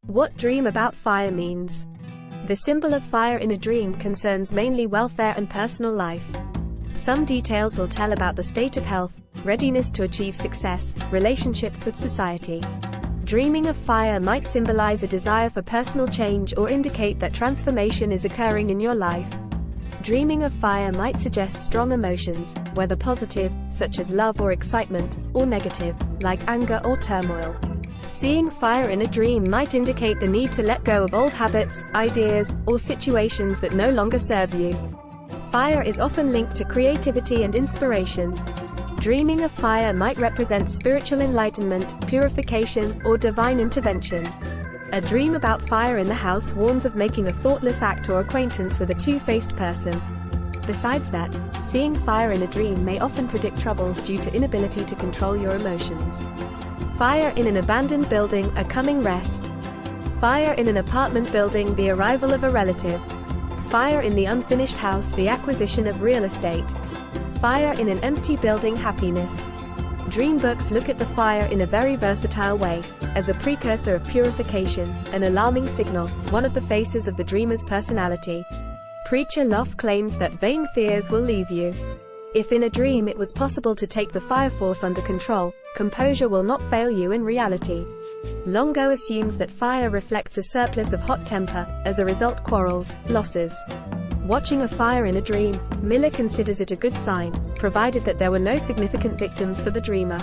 What dream about fire means. The symbol of fire in a dream concerns mainly welfare and personal life. Some details will tell about the state of health, readiness to achieve success, relationships with society. Dreaming of fire might symbolize a desire for personal change or indicate that transformation is occurring in your life. Dreaming of fire might suggest strong emotions, whether positive, such as love or excitement, or negative, like anger or turmoil. Seeing fire in a dream might indicate the need to let go of old habits, ideas, or situations that no longer serve you. Fire is often linked to creativity and inspiration. Dreaming of fire might represent spiritual enlightenment, purification, or divine intervention. A dream about fire in the house warns of making a thoughtless act or acquaintance with a two-faced person. Besides that, seeing fire in a dream may often predict troubles due to inability to control your emotions. Fire in an abandoned building, a coming rest. Fire in an apartment building, the arrival of a relative. Fire in the unfinished house, the acquisition of real estate. Fire in an empty building, happiness. Dream books look at the fire in a very versatile way, as a precursor of purification, an alarming signal, one of the faces of the dreamer's personality. Preacher Loff claims that vain fears will leave you. If in a dream it was possible to take the fire force under control, composure will not fail you in reality. Longo assumes that fire reflects a surplus of hot temper, as a result quarrels, losses. Watching a fire in a dream, Miller considers it a good sign, provided that there were no significant victims for the dreamer.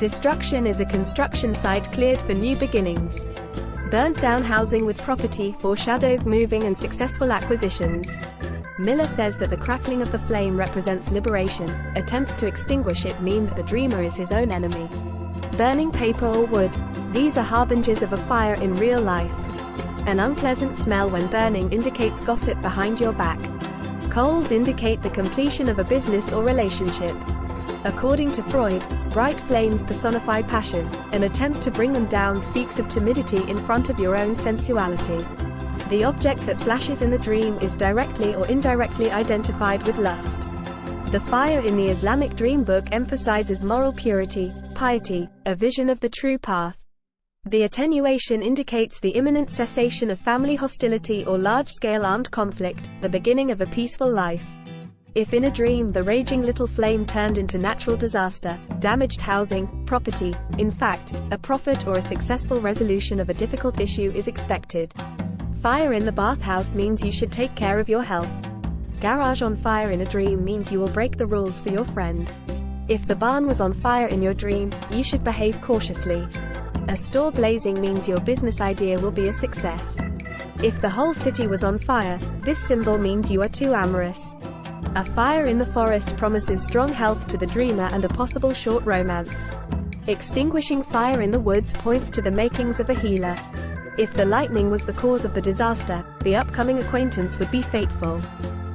Destruction is a construction site cleared for new beginnings. Burnt down housing with property foreshadows moving and successful acquisitions. Miller says that the crackling of the flame represents liberation. Attempts to extinguish it mean that the dreamer is his own enemy. Burning paper or wood. These are harbingers of a fire in real life. An unpleasant smell when burning indicates gossip behind your back. Coals indicate the completion of a business or relationship. According to Freud, bright flames personify passion. An attempt to bring them down speaks of timidity in front of your own sensuality. The object that flashes in the dream is directly or indirectly identified with lust. The fire in the Islamic dream book emphasizes moral purity, piety, a vision of the true path. The attenuation indicates the imminent cessation of family hostility or large-scale armed conflict, the beginning of a peaceful life. If in a dream the raging little flame turned into natural disaster, damaged housing, property, in fact, a profit or a successful resolution of a difficult issue is expected. Fire in the bathhouse means you should take care of your health. Garage on fire in a dream means you will break the rules for your friend. If the barn was on fire in your dream, you should behave cautiously. A store blazing means your business idea will be a success. If the whole city was on fire, this symbol means you are too amorous. A fire in the forest promises strong health to the dreamer and a possible short romance. Extinguishing fire in the woods points to the makings of a healer. If the lightning was the cause of the disaster, the upcoming acquaintance would be fateful.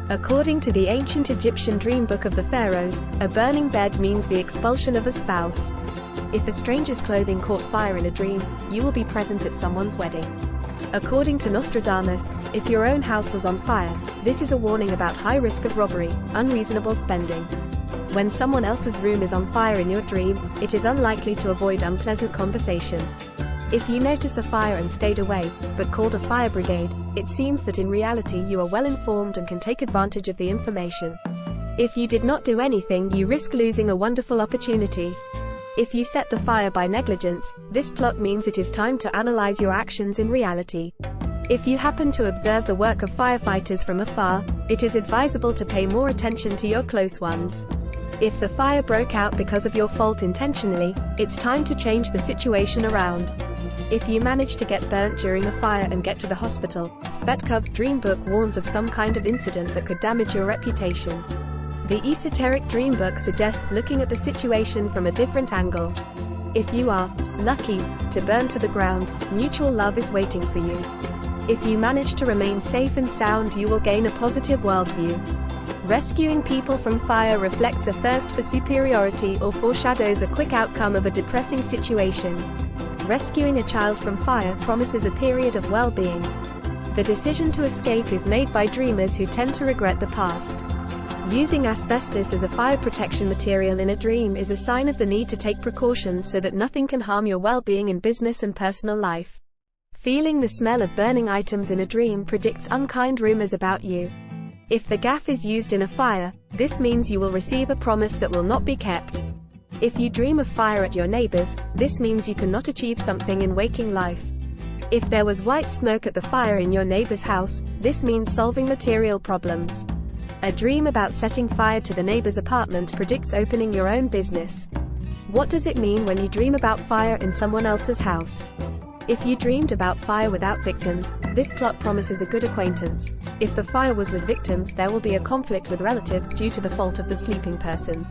According to the ancient Egyptian dream book of the pharaohs, a burning bed means the expulsion of a spouse. If a stranger's clothing caught fire in a dream, you will be present at someone's wedding. According to Nostradamus, if your own house was on fire, this is a warning about high risk of robbery, unreasonable spending. When someone else's room is on fire in your dream, it is unlikely to avoid unpleasant conversation. If you notice a fire and stayed away, but called a fire brigade, it seems that in reality you are well informed and can take advantage of the information. If you did not do anything, you risk losing a wonderful opportunity. If you set the fire by negligence, this plot means it is time to analyze your actions in reality. If you happen to observe the work of firefighters from afar, it is advisable to pay more attention to your close ones. If the fire broke out because of your fault intentionally, it's time to change the situation around. If you manage to get burnt during a fire and get to the hospital, Svetkov's dream book warns of some kind of incident that could damage your reputation. The esoteric dream book suggests looking at the situation from a different angle. If you are lucky to burn to the ground, mutual love is waiting for you. If you manage to remain safe and sound, you will gain a positive worldview. Rescuing people from fire reflects a thirst for superiority or foreshadows a quick outcome of a depressing situation. Rescuing a child from fire promises a period of well-being. The decision to escape is made by dreamers who tend to regret the past. Using asbestos as a fire protection material in a dream is a sign of the need to take precautions so that nothing can harm your well-being in business and personal life. Feeling the smell of burning items in a dream predicts unkind rumors about you. If the gaff is used in a fire, this means you will receive a promise that will not be kept. If you dream of fire at your neighbors, this means you cannot achieve something in waking life. If there was white smoke at the fire in your neighbor's house, this means solving material problems. A dream about setting fire to the neighbor's apartment predicts opening your own business. What does it mean when you dream about fire in someone else's house? If you dreamed about fire without victims, this plot promises a good acquaintance. If the fire was with victims, there will be a conflict with relatives due to the fault of the sleeping person.